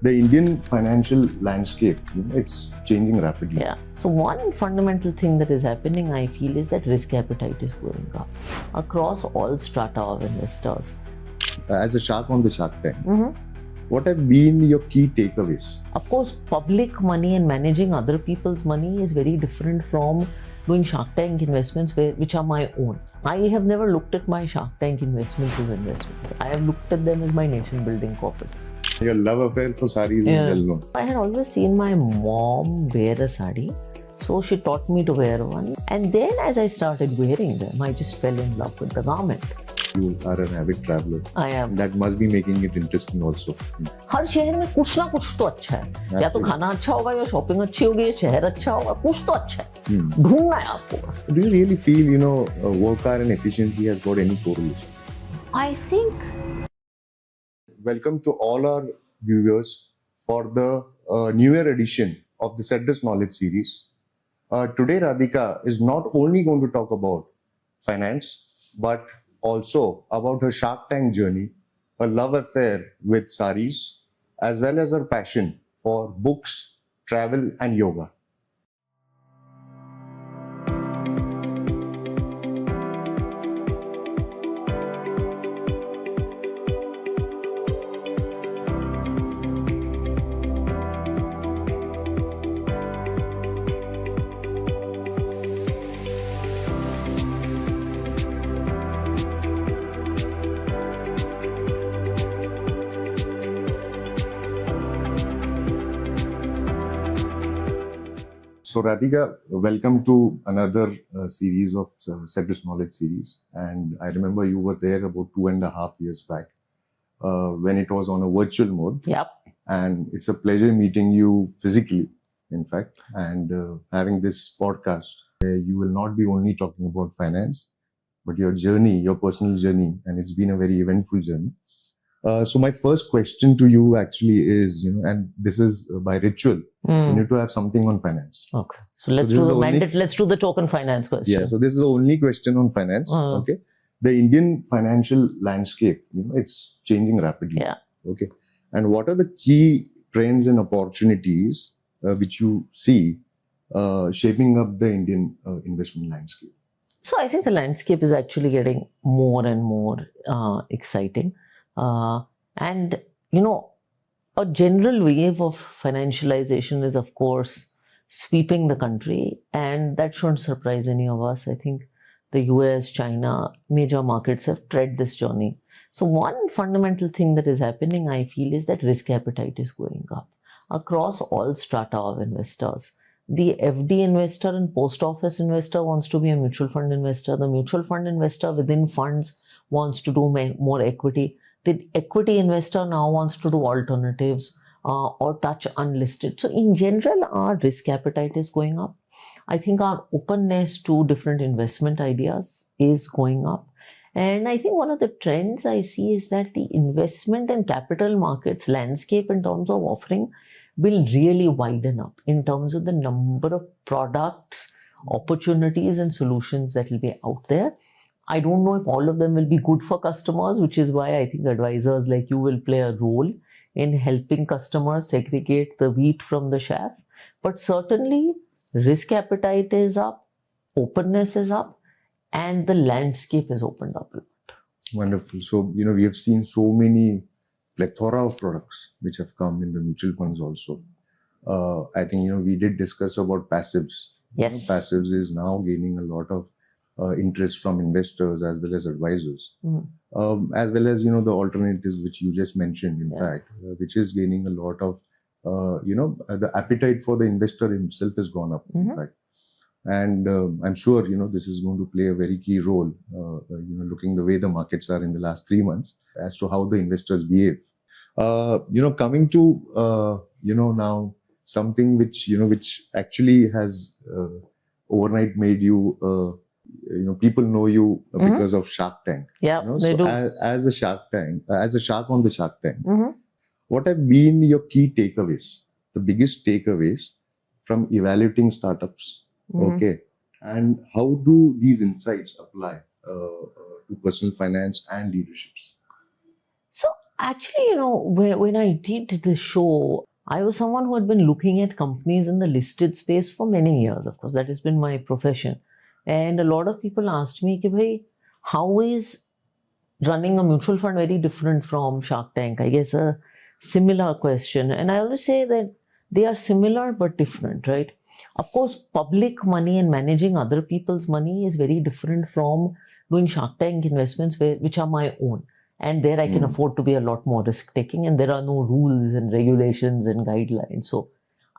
The Indian financial landscape, it's changing rapidly. Yeah. So one fundamental thing that is happening, I feel, is that risk appetite is going up across all strata of investors. As a shark on the Shark Tank, what have been your key takeaways? Of course, public money and managing other people's money is very different from doing Shark Tank investments which are my own. I have never looked at my Shark Tank investments as investments. I have looked at them as my nation building purpose. Your love affair for saris is well known. I had always seen my mom wear a sari, so she taught me to wear one. And then as I started wearing them, I just fell in love with the garment. You are an avid traveler. I am. That must be making it interesting also. हर शहर में कुछ ना कुछ तो अच्छा है. या तो खाना अच्छा होगा, या शॉपिंग अच्छी होगी, या शहर अच्छा होगा, कुछ तो अच्छा है. ढूंढना है आपको बस. Do you really feel, work hour and efficiency has got any correlation? I think. Welcome to all our viewers for the New Year edition of the Cedrus Knowledge series. Today, Radhika is not only going to talk about finance, but also about her Shark Tank journey, her love affair with saris, as well as her passion for books, travel, and yoga. So Radhika, welcome to another series of Cedrus Knowledge series. And I remember you were there about 2.5 years back when it was on a virtual mode. Yep. And it's a pleasure meeting you physically, in fact, and having this podcast where you will not be only talking about finance, but your journey, your personal journey, and it's been a very eventful journey. So my first question to you actually is, and this is by ritual, you need to have something on finance. Okay. So let's do the token finance question. Yeah. So this is the only question on finance. Okay. The Indian financial landscape, it's changing rapidly. Yeah. Okay. And what are the key trends and opportunities which you see shaping up the Indian investment landscape? So I think the landscape is actually getting more and more exciting. And a general wave of financialization is, of course, sweeping the country, and that shouldn't surprise any of us. I think the US, China, major markets have tread this journey. So one fundamental thing that is happening, I feel, is that risk appetite is going up across all strata of investors. The FD investor and post office investor wants to be a mutual fund investor. The mutual fund investor within funds wants to do more equity. The equity investor now wants to do alternatives or touch unlisted. So in general, our risk appetite is going up. I think our openness to different investment ideas is going up. And I think one of the trends I see is that the investment and capital markets landscape in terms of offering will really widen up in terms of the number of products, opportunities, and solutions that will be out there. I don't know if all of them will be good for customers, which is why I think advisors like you will play a role in helping customers segregate the wheat from the chaff. But certainly, risk appetite is up, openness is up, and the landscape is opened up a lot. Wonderful. So, we have seen so many plethora of products which have come in the mutual funds also. I think, we did discuss about passives. Yes. Passives is now gaining a lot of interest from investors as well as advisors, as well as, the alternatives which you just mentioned, in fact, which is gaining a lot of, the appetite for the investor himself has gone up, in fact. And I'm sure, this is going to play a very key role, looking the way the markets are in the last 3 months as to how the investors behave. Coming to, now something which actually has overnight made you, people know you because of Shark Tank. Yeah, they do. As a Shark on the Shark Tank, what have been your key takeaways, the biggest takeaways from evaluating startups? Okay. And how do these insights apply to personal finance and leaderships? So Actually, when I did the show, I was someone who had been looking at companies in the listed space for many years. Of course, that has been my profession. And a lot of people asked me, ki, bhai, how is running a mutual fund very different from Shark Tank? I guess a similar question. And I always say that they are similar but different, right? Of course, public money and managing other people's money is very different from doing Shark Tank investments, which are my own. And there I can afford to be a lot more risk taking, and there are no rules and regulations and guidelines. So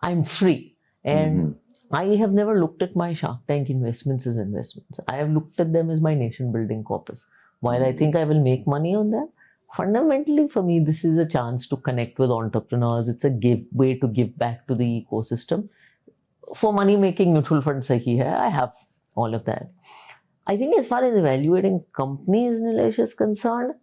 I'm free. And I have never looked at my Shark Tank investments as investments. I have looked at them as my nation building corpus. While I think I will make money on them, fundamentally for me, this is a chance to connect with entrepreneurs. It's a way to give back to the ecosystem. For money making, mutual fund sahi hai. I have all of that. I think as far as evaluating companies, Nilesh, is concerned,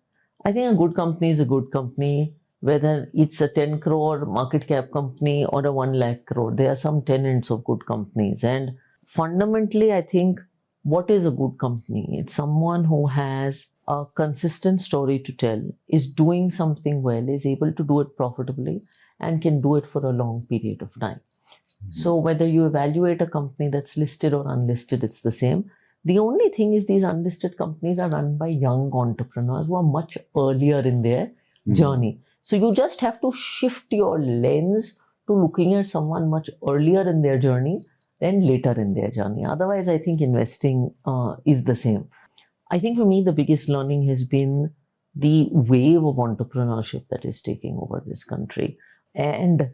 I think a good company is a good company, whether it's a 10 crore market cap company or a 1 lakh crore. There are some tenets of good companies. And fundamentally, I think what is a good company? It's someone who has a consistent story to tell, is doing something well, is able to do it profitably, and can do it for a long period of time. So whether you evaluate a company that's listed or unlisted, it's the same. The only thing is these unlisted companies are run by young entrepreneurs who are much earlier in their journey. So you just have to shift your lens to looking at someone much earlier in their journey than later in their journey. Otherwise, I think investing is the same. I think for me, the biggest learning has been the wave of entrepreneurship that is taking over this country. And,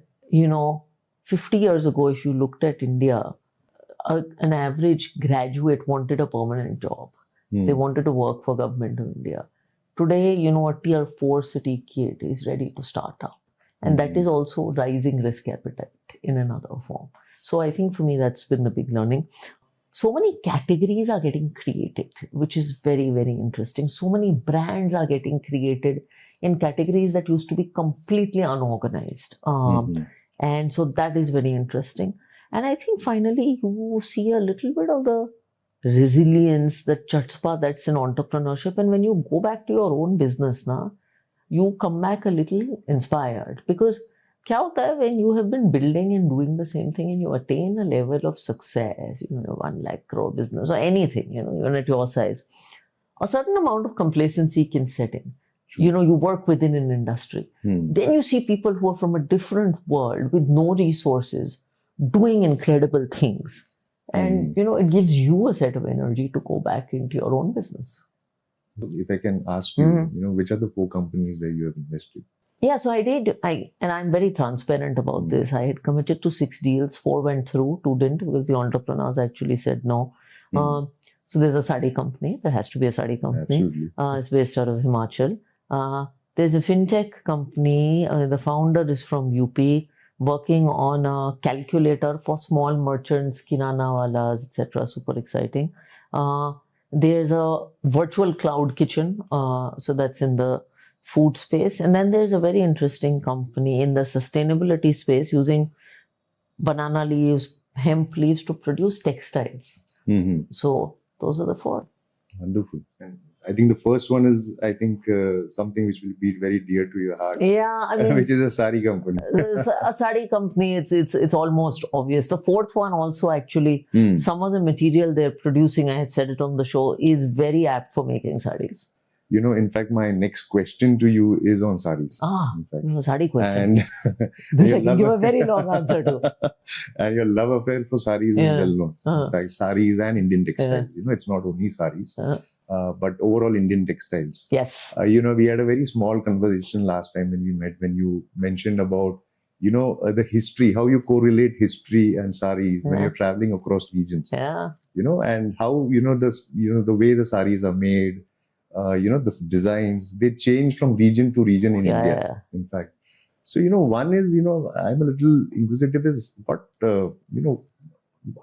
50 years ago, if you looked at India, an average graduate wanted a permanent job. They wanted to work for government of India. Today, a tier 4 city kid is ready to start up. And that is also rising risk appetite in another form. So I think for me, that's been the big learning. So many categories are getting created, which is very, very interesting. So many brands are getting created in categories that used to be completely unorganized. And so that is very interesting. And I think finally you see a little bit of the resilience, the chutzpah that's in entrepreneurship. And when you go back to your own business now, you come back a little inspired. Because kya hota hai, when you have been building and doing the same thing and you attain a level of success, 1 lakh crore business or anything, even at your size, a certain amount of complacency can set in. You work within an industry. Then you see people who are from a different world with no resources doing incredible things. And, it gives you a set of energy to go back into your own business. If I can ask you, which are the 4 companies where you have invested? Yeah, so I did. And I'm very transparent about this. I had committed to 6 deals, 4 went through, 2 didn't because the entrepreneurs actually said no. So there's a sari company. There has to be a sari company. Absolutely. It's based out of Himachal. There's a fintech company. The founder is from UP, working on a calculator for small merchants, kirana walas, etc. Super exciting. There's a virtual cloud kitchen. So that's in the food space. And then there's a very interesting company in the sustainability space using banana leaves, hemp leaves to produce textiles. So those are the 4. Wonderful. And I think the first one is, something which will be very dear to your heart. Yeah, I mean, which is a sari company. A sari company, it's almost obvious. The 4th one also actually, some of the material they're producing, I had said it on the show, is very apt for making saris. In fact, my next question to you is on saris. Sari question. And this I can give a very long answer to. And your love affair for saris is well known. In fact, saris and Indian textiles. It's not only saris, but overall Indian textiles. Yes. We had a very small conversation last time when we met, when you mentioned about, the history, how you correlate history and saris when you're traveling across regions. And how, the way the saris are made, the designs, they change from region to region in India, in fact. So, one is, I'm a little inquisitive is what,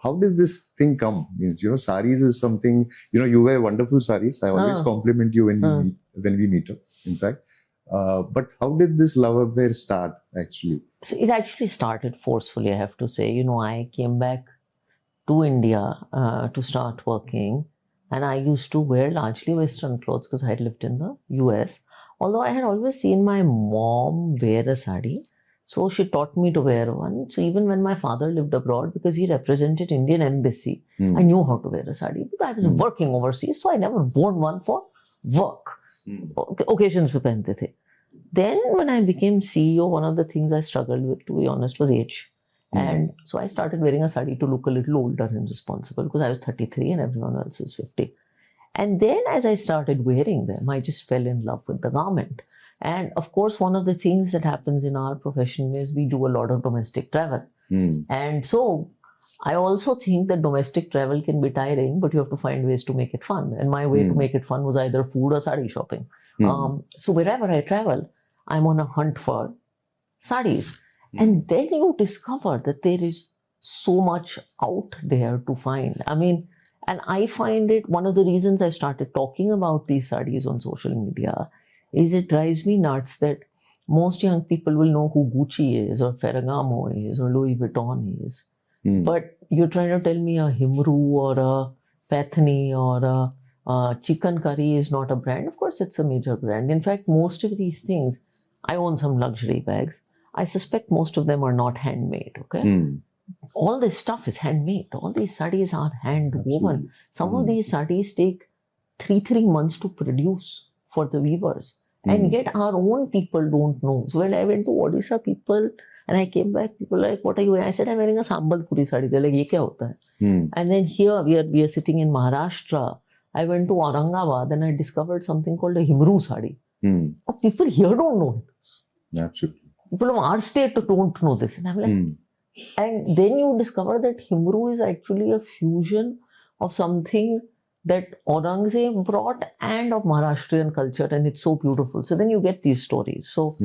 how does this thing come? Means, saris is something, you wear wonderful saris. I always compliment you when we meet up, in fact. But how did this love affair start, actually? So it actually started forcefully, I have to say. I came back to India to start working. And I used to wear largely Western clothes because I had lived in the US. Although I had always seen my mom wear a sari, so she taught me to wear one. So even when my father lived abroad, because he represented Indian embassy, I knew how to wear a sari because I was working overseas, so I never worn one for work. Occasions पे पहनते थे. Then when I became CEO, one of the things I struggled with, to be honest, was age. And so I started wearing a sari to look a little older and responsible because I was 33 and everyone else was 50. And then as I started wearing them, I just fell in love with the garment. And of course, one of the things that happens in our profession is we do a lot of domestic travel. And so I also think that domestic travel can be tiring, but you have to find ways to make it fun. And my way to make it fun was either food or sari shopping. So wherever I travel, I'm on a hunt for saris. And then you discover that there is so much out there to find. I mean, and I find it, one of the reasons I've started talking about these saris on social media is it drives me nuts that most young people will know who Gucci is or Ferragamo is or Louis Vuitton is. But you're trying to tell me a Himru or a Pathni or a chicken curry is not a brand. Of course, it's a major brand. In fact, most of these things, I own some luxury bags. I suspect most of them are not handmade, okay? All this stuff is handmade. All these saris are hand woven. Some of these saris take three months to produce for the weavers. And yet our own people don't know. So when I went to Odisha, people, and I came back, people were like, what are you wearing? I said, I'm wearing a Sambalpuri sari. They're like, ye kya hota hai? And then here we are sitting in Maharashtra. I went to Aurangabad and I discovered something called a Himru sari. Oh, people here don't know it. Absolutely. People of our state don't know this. And I'm like, and then you discover that Himru is actually a fusion of something that Aurangzeb brought and of Maharashtrian culture, and it's so beautiful. So then you get these stories. So,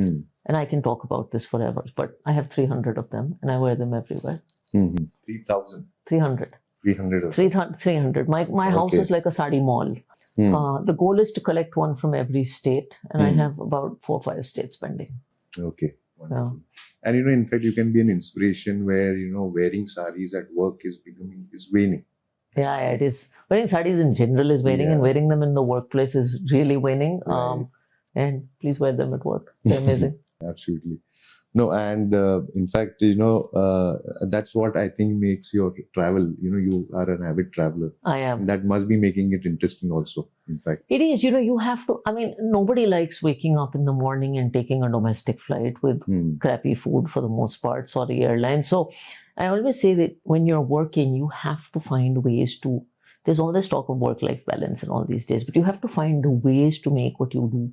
and I can talk about this forever, but I have 300 of them and I wear them everywhere. 3,000. 300. 300 of 300. My house is like a sari mall. The goal is to collect one from every state, and I have about 4 or 5 states pending. Okay. Wonderful. And in fact, you can be an inspiration where, wearing saris at work is waning. Yeah, it is. Wearing saris in general is waning, and wearing them in the workplace is really waning. Right. And please wear them at work. They're amazing. Absolutely. No, and in fact, that's what I think makes your travel, you are an avid traveler. I am. And that must be making it interesting also, in fact. It is, you have to, I mean, nobody likes waking up in the morning and taking a domestic flight with crappy food for the most part, sorry airlines. So I always say that when you're working, you have to find ways to, there's all this talk of work-life balance and all these days, but you have to find ways to make what you do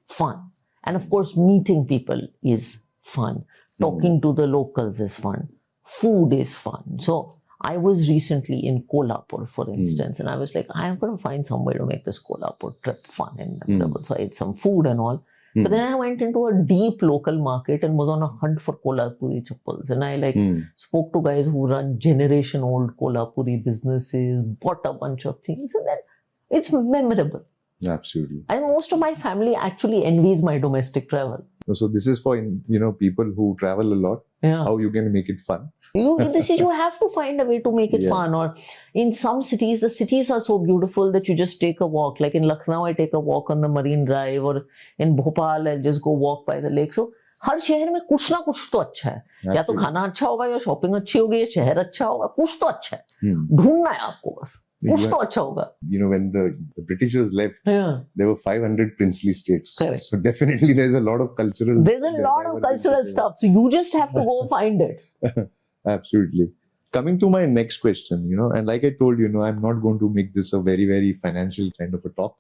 fun. And of course, meeting people is fun. Talking to the locals is fun. Food is fun. So I was recently in Kolhapur, for instance, and I was like, I'm going to find some way to make this Kolhapur trip fun and memorable. So I ate some food and all. But then I went into a deep local market and was on a hunt for Kolhapuri chappals. And I spoke to guys who run generation-old Kolhapuri businesses, bought a bunch of things, and then it's memorable. Absolutely. And most of my family actually envies my domestic travel. So this is for people who travel a lot. Yeah. How you can make it fun? You have to find a way to make it fun. Or in some cities, the cities are so beautiful that you just take a walk. Like in Lucknow, I take a walk on the Marine Drive, or in Bhopal, I just go walk by the lake. So हर शहर में कुछ ना कुछ तो अच्छा है. या तो खाना अच्छा होगा, या शॉपिंग अच्छी होगी, या शहर अच्छा होगा. कुछ तो अच्छा है. ढूंढना है आपको बस. कुछ तो अच्छा होगा. When the Britishers left, there were 500 princely states. Correct. So definitely there's a lot of cultural. There's a lot of cultural stuff. So you just have to go find it. Absolutely. Coming to my next question, and like I told you, I'm not going to make this a very, very financial kind of a talk.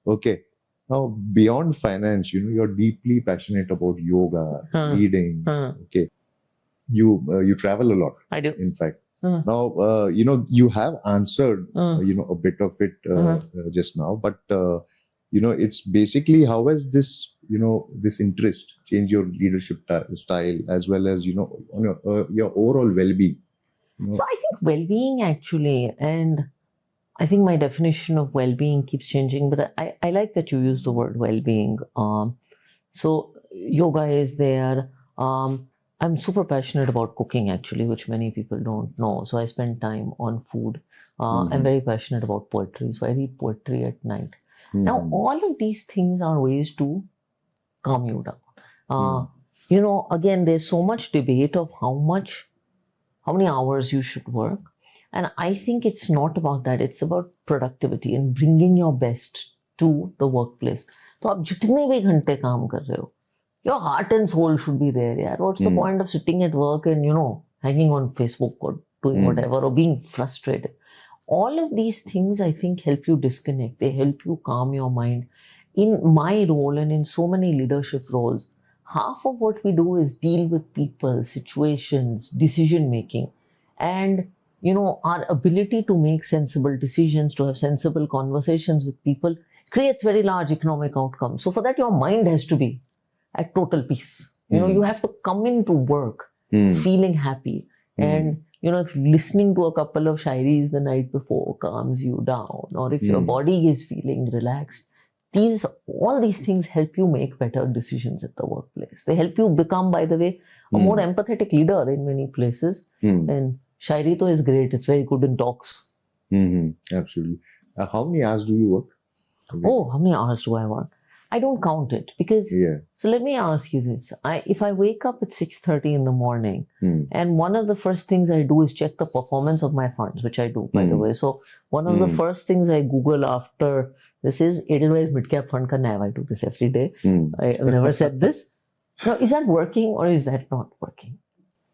Okay. Now, beyond finance, you're deeply passionate about yoga, reading. Okay. You travel a lot. I do. In fact. Now, you have answered, a bit of it just now, but, it's basically how has this, this interest changed your leadership style as well as, on your overall well-being? So I think well-being actually, and I think my definition of well-being keeps changing, but I like that you use the word well-being. So yoga is there. I'm super passionate about cooking actually, which many people don't know. So I spend time on food. I'm very passionate about poetry. So I read poetry at night. Now, all of these things are ways to calm you down. Again, there's so much debate of how many hours you should work. And I think it's not about that. It's about productivity and bringing your best to the workplace. So, आप जितने भी घंटे काम कर रहे हो, your heart and soul should be there. Yeah. What's the point of sitting at work and, hanging on Facebook or doing whatever or being frustrated? All of these things, I think, help you disconnect. They help you calm your mind. In my role and in so many leadership roles, half of what we do is deal with people, situations, decision making. And, our ability to make sensible decisions, to have sensible conversations with people creates very large economic outcomes. So for that, your mind has to be at total peace. You have to come into work feeling happy. And, if listening to a couple of shairis the night before calms you down, or if your body is feeling relaxed, all these things help you make better decisions at the workplace. They help you become, by the way, a more empathetic leader in many places. And shairi to is great. It's very good in talks. Absolutely. How many hours do you work? Oh, how many hours do I work? I don't count it because, so let me ask you this. If I wake up at 6:30 in the morning and one of the first things I do is check the performance of my funds, which I do, by the way. So one of the first things I Google after this is Edelweiss Midcap Fund ka NAV. I do this every day. I've never said this. Now, is that working or is that not working?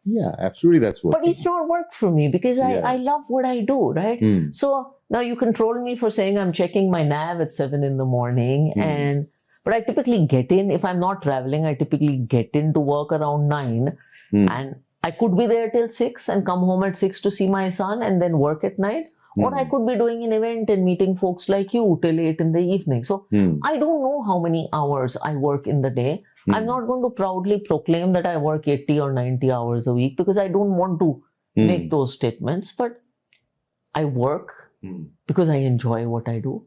Yeah, absolutely that's working. But it's not work for me because I love what I do, right? So now you control me for saying I'm checking my NAV at 7 in the morning but I typically get in, if I'm not traveling, I typically get into work around 9 and I could be there till 6 and come home at 6 to see my son and then work at night. Or I could be doing an event and meeting folks like you till 8 in the evening. So I don't know how many hours I work in the day. I'm not going to proudly proclaim that I work 80 or 90 hours a week because I don't want to make those statements. But I work because I enjoy what I do.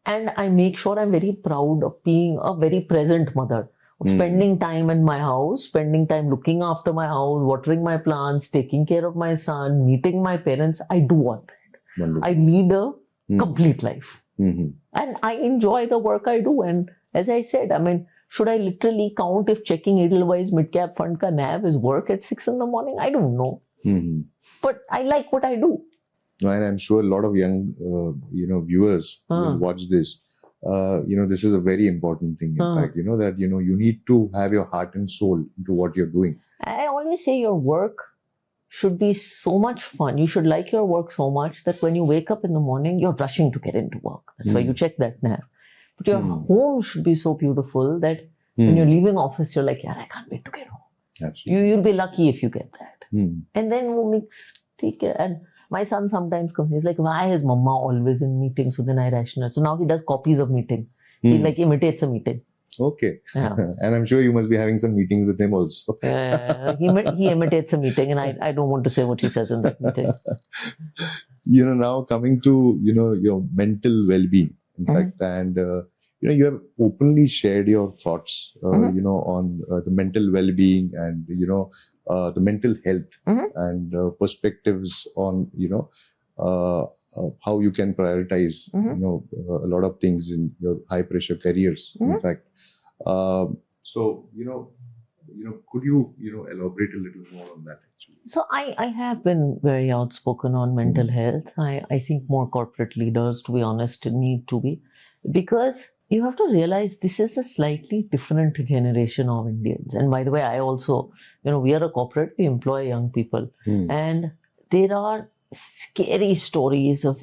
And I make sure I'm very proud of being a very present mother, of spending time in my house, spending time looking after my house, watering my plants, taking care of my son, meeting my parents. I do all that. Wonderful. I lead a complete life. And I enjoy the work I do. And as I said, should I literally count if checking Edelweiss Midcap Fund ka NAV is work at 6 in the morning? I don't know. But I like what I do. And I'm sure a lot of young, viewers will watch this. This is a very important thing. In fact, that, you need to have your heart and soul into what you're doing. I always say your work should be so much fun. You should like your work so much that when you wake up in the morning, you're rushing to get into work. That's why you check that NAV. But your home should be so beautiful that when you're leaving office, you're like, I can't wait to get home. Absolutely. You'll be lucky if you get that. And then we'll mix, take it. And my son sometimes comes, he's like, why is mama always in meetings? So then I rationalize. So now he does copies of meeting. He imitates a meeting. Okay. Yeah. And I'm sure you must be having some meetings with him also. He imitates a meeting and I don't want to say what he says in that meeting. Now coming to, your mental well-being, in fact, and, you have openly shared your thoughts, on the mental well-being and, the mental health and perspectives on, how you can prioritize, a lot of things in your high pressure careers, in fact. So, could you, elaborate a little more on that actually? So I have been very outspoken on mental health. I think more corporate leaders, to be honest, need to be, because you have to realize this is a slightly different generation of Indians. And by the way, I also, we are a corporate, we employ young people. And there are scary stories of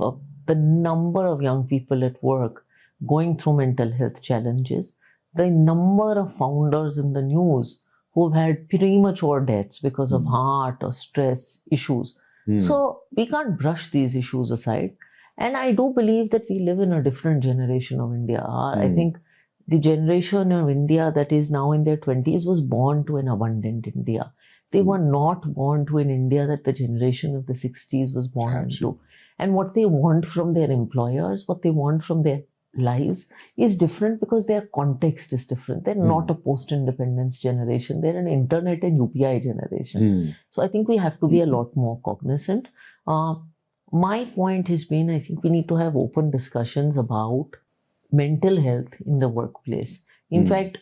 the number of young people at work going through mental health challenges, the number of founders in the news who've had premature deaths because of heart or stress issues. So we can't brush these issues aside. And I do believe that we live in a different generation of India. I think the generation of India that is now in their 20s was born to an abundant India. They were not born to an India that the generation of the 60s was born into. And what they want from their employers, what they want from their lives is different because their context is different. They're not a post-independence generation. They're an internet and UPI generation. So I think we have to be a lot more cognizant. My point has been, I think we need to have open discussions about mental health in the workplace. In fact,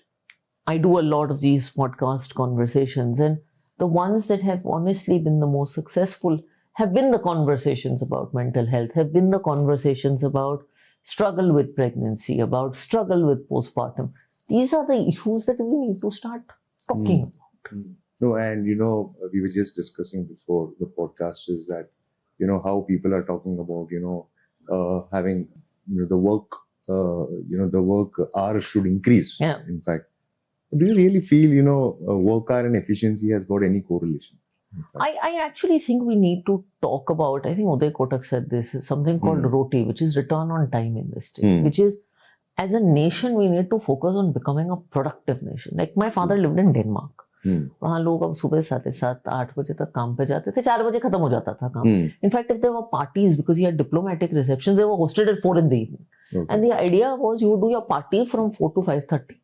I do a lot of these podcast conversations, and the ones that have honestly been the most successful have been the conversations about mental health, have been the conversations about struggle with pregnancy, about struggle with postpartum. These are the issues that we need to start talking about. No, and we were just discussing before the podcast is that, how people are talking about, having, the work, the work hours should increase. Yeah. In fact, do you really feel, work hour and efficiency has got any correlation? I actually think we need to talk about, I think Uday Kotak said this, something called ROTI, which is return on time invested, which is, as a nation, we need to focus on becoming a productive nation. Like my father lived in Denmark. वहाँ लोग अब सुबह 7:30, 8 बजे तक काम पे जाते थे, 4 बजे खत्म हो जाता था काम. In fact, if there were parties, because he had diplomatic receptions, they were hosted at 4 in the evening. Okay. And the idea was you would do your party from 4 to 5:30.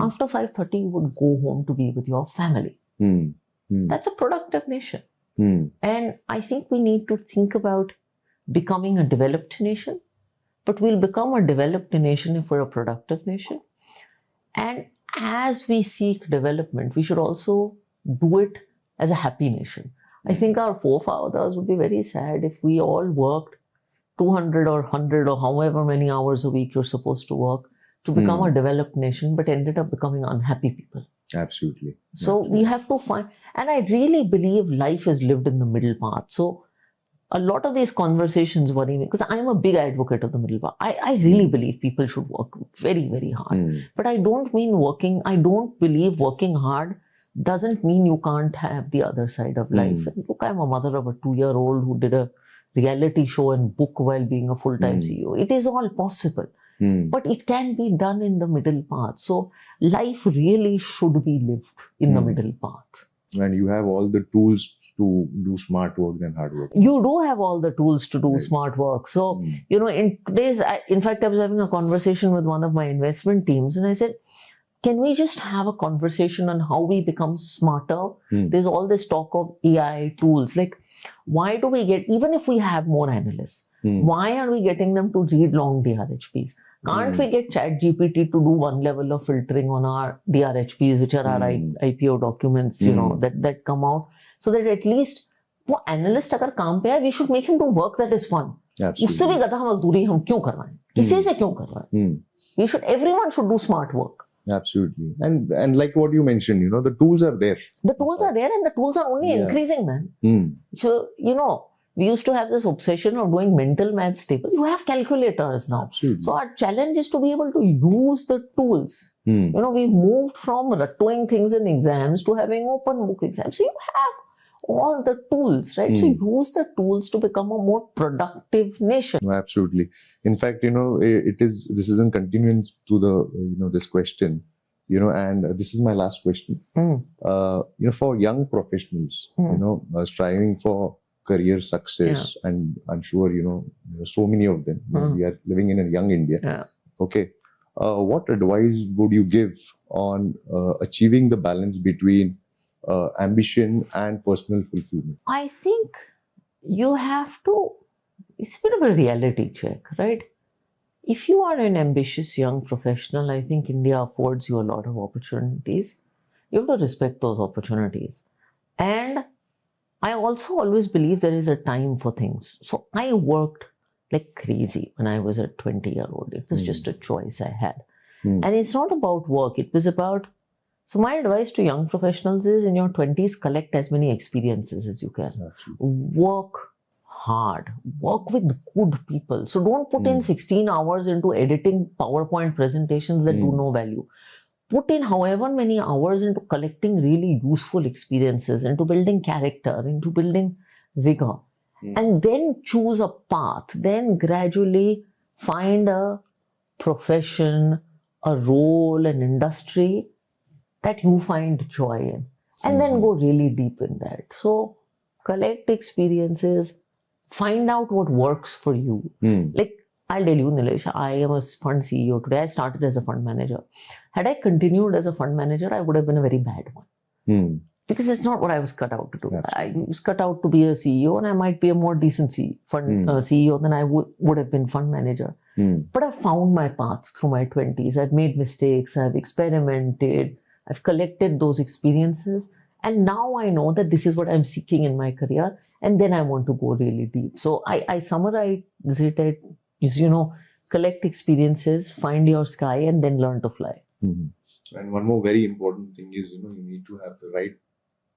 After 5:30, you would go home to be with your family. That's a productive nation. And I think we need to think about becoming a developed nation, but we'll become a developed nation if we're a productive nation. And as we seek development, we should also do it as a happy nation. I think our forefathers would be very sad if we all worked 200 or 100 or however many hours a week you're supposed to work to become a developed nation, but ended up becoming unhappy people. Absolutely. So we have to find, and I really believe life is lived in the middle path. So a lot of these conversations worry me because I'm a big advocate of the middle path. I really believe people should work very, very hard. But I don't believe working hard doesn't mean you can't have the other side of life. And look, I'm a mother of a 2-year-old who did a reality show and book while being a full-time CEO. It is all possible. But it can be done in the middle path. So life really should be lived in the middle path. And you have all the tools to do smart work than hard work. You do have all the tools to do smart work. So, in fact, I was having a conversation with one of my investment teams and I said, can we just have a conversation on how we become smarter? There's all this talk of AI tools. Like, why do we get, even if we have more analysts, why are we getting them to read long DRHPs? Can't we get ChatGPT to do one level of filtering on our DRHPs, which are our IPO documents, that come out, so that at least वो analyst अगर काम पे है, we should make him do work that is fun. उससे भी गधा मजदूरी हम क्यों करवाएं? किसी से क्यों करवाएं? Everyone should do smart work. Absolutely. And like what you mentioned, the tools are there. The tools are there and the tools are only increasing, man. So, we used to have this obsession of doing mental maths tables. You have calculators now. Absolutely. So our challenge is to be able to use the tools. We moved from doing things in exams to having open book exams. So you have all the tools, right? So use the tools to become a more productive nation. Absolutely. In fact, this is in continuance to the, this question, and this is my last question. For young professionals, striving for career success, and I'm sure, so many of them, we are living in a young India. Yeah. Okay. What advice would you give on achieving the balance between ambition and personal fulfillment? I think you have to, it's a bit of a reality check, right? If you are an ambitious young professional, I think India affords you a lot of opportunities. You have to respect those opportunities. And I also always believe there is a time for things. So I worked like crazy when I was a 20-year-old. It was just a choice I had. And it's not about work. It was about, so my advice to young professionals is in your 20s, collect as many experiences as you can. Absolutely. Work hard. Work with good people. So don't put in 16 hours into editing PowerPoint presentations that do no value. Put in however many hours into collecting really useful experiences, into building character, into building rigor. And then choose a path. Then gradually find a profession, a role, an industry that you find joy in. And then go really deep in that. So collect experiences, find out what works for you. Like, I'll tell you, Nilesh, I am a fund CEO today. I started as a fund manager. Had I continued as a fund manager, I would have been a very bad one. Because it's not what I was cut out to do. Absolutely. I was cut out to be a CEO, and I might be a more decent CEO than I would have been fund manager. But I found my path through my 20s. I've made mistakes. I've experimented. I've collected those experiences. And now I know that this is what I'm seeking in my career. And then I want to go really deep. So I summarize it as, collect experiences, find your sky, and then learn to fly. Mm-hmm. And one more very important thing is, you need to have the right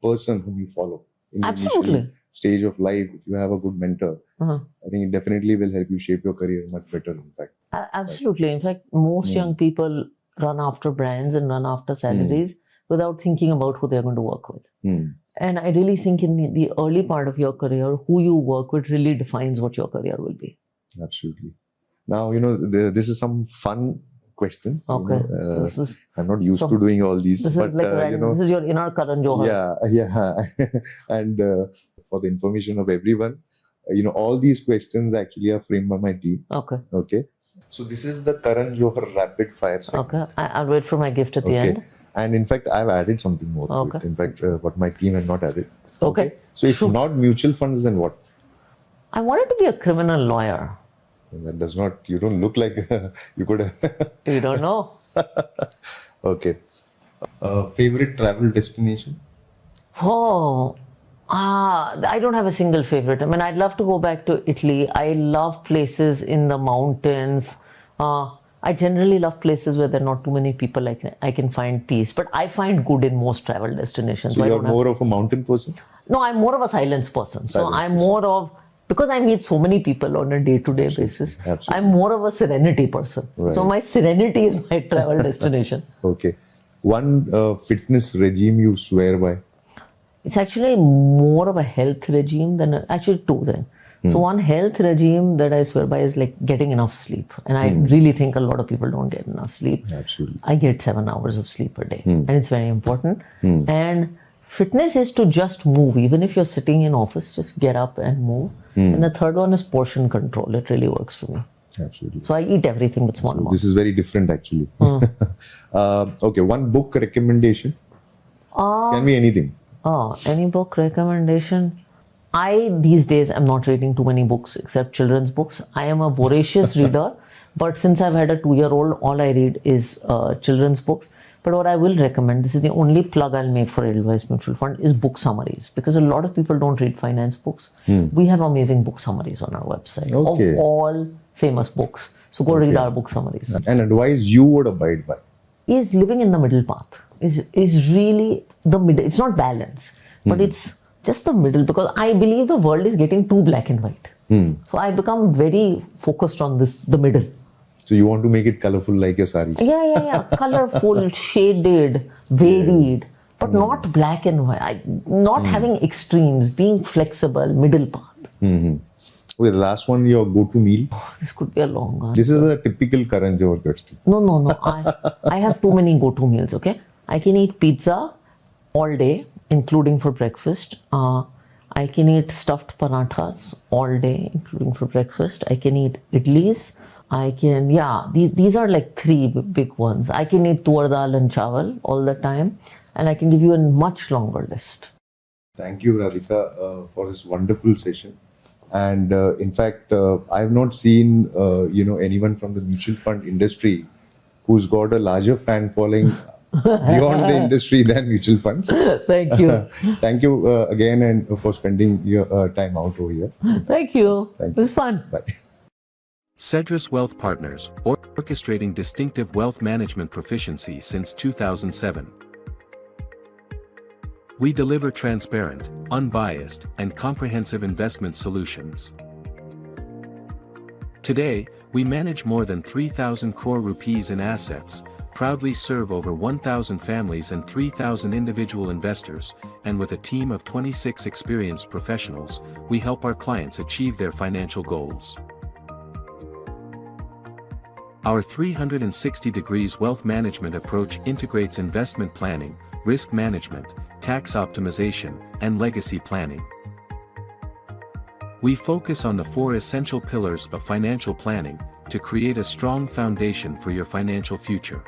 person whom you follow. In the initial stage of life, if you have a good mentor, I think it definitely will help you shape your career much better, in fact. Absolutely. In fact, most young people run after brands and run after salaries without thinking about who they're going to work with. And I really think in the early part of your career, who you work with really defines what your career will be. Absolutely. Now, this is some fun questions. Okay. I'm not used to doing all these. This is this is your inner Karan Johar. Yeah. And for the information of everyone, all these questions actually are framed by my team. Okay. So this is the Karan Johar rapid fire segment. Okay. I'll wait for my gift at the end. And in fact, I've added something more to it. In fact, what my team had not added. Okay. So if not mutual funds, then what? I wanted to be a criminal lawyer. And that does not, you don't look like you could have. You don't know. Okay. Favorite travel destination? I don't have a single favorite. I mean, I'd love to go back to Italy. I love places in the mountains. I generally love places where there are not too many people. I can find peace. But I find good in most travel destinations. So you're more of a mountain person? No, I'm more of a silence person. Because I meet so many people on a day-to-day basis, I'm more of a serenity person. Right. So my serenity is my travel destination. Okay. One fitness regime you swear by? It's actually more of a health regime than actually two then. So one health regime that I swear by is like getting enough sleep. And I really think a lot of people don't get enough sleep. Absolutely. I get 7 hours of sleep a day. And it's very important. And fitness is to just move. Even if you're sitting in office, just get up and move. And the third one is portion control. It really works for me. Absolutely. So I eat everything with small amounts. This is very different actually. Okay, one book recommendation. Can be anything. Any book recommendation? These days, I'm not reading too many books except children's books. I am a voracious reader, but since I've had a 2-year-old, all I read is children's books. But what I will recommend, this is the only plug I'll make for Edelweiss Mutual Fund, is book summaries. Because a lot of people don't read finance books. We have amazing book summaries on our website of all famous books. So go read our book summaries. An advice you would abide by? Is living in the middle path. Is really the middle. It's not balance, but it's just the middle, because I believe the world is getting too black and white. So I become very focused on the middle. So you want to make it colorful like your saris? Yeah. Colorful, shaded, varied, but not black and white. Not having extremes, being flexible, middle path. Okay, the last one, your go-to meal? This could be a long answer. This is a typical Karan Johar question. No. I have too many go-to meals, okay? I can eat pizza all day, including for breakfast. I can eat stuffed parathas all day, including for breakfast. I can eat idlis. These are like three big ones. I can eat tur dal and chawal all the time, and I can give you a much longer list. Thank you, Radhika, for this wonderful session. And in fact, I have not seen anyone from the mutual fund industry who's got a larger fan following beyond the industry than mutual funds. Thank you. Thank you again and for spending your time out over here. Thank you. It was fun. Bye. Cedrus Wealth Partners, orchestrating distinctive wealth management proficiency since 2007. We deliver transparent, unbiased, and comprehensive investment solutions. Today, we manage more than 3,000 crore rupees in assets, proudly serve over 1,000 families and 3,000 individual investors, and with a team of 26 experienced professionals, we help our clients achieve their financial goals. Our 360 degrees wealth management approach integrates investment planning, risk management, tax optimization, and legacy planning. We focus on the 4 essential pillars of financial planning to create a strong foundation for your financial future.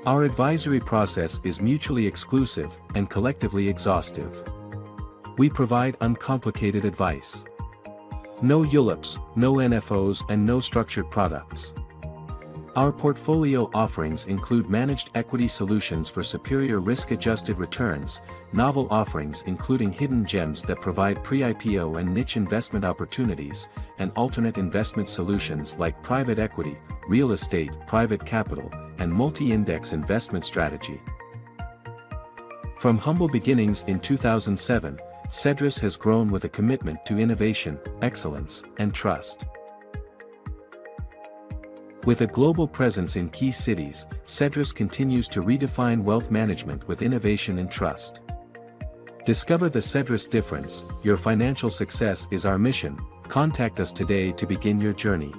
Our advisory process is mutually exclusive and collectively exhaustive. We provide uncomplicated advice. No ULIPs, no NFOs, and no structured products. Our portfolio offerings include managed equity solutions for superior risk-adjusted returns, novel offerings including hidden gems that provide pre-IPO and niche investment opportunities, and alternate investment solutions like private equity, real estate, private capital, and multi-index investment strategy. From humble beginnings in 2007, Cedrus has grown with a commitment to innovation, excellence, and trust. With a global presence in key cities, Cedrus continues to redefine wealth management with innovation and trust. Discover the Cedrus difference. Your financial success is our mission. Contact us today to begin your journey.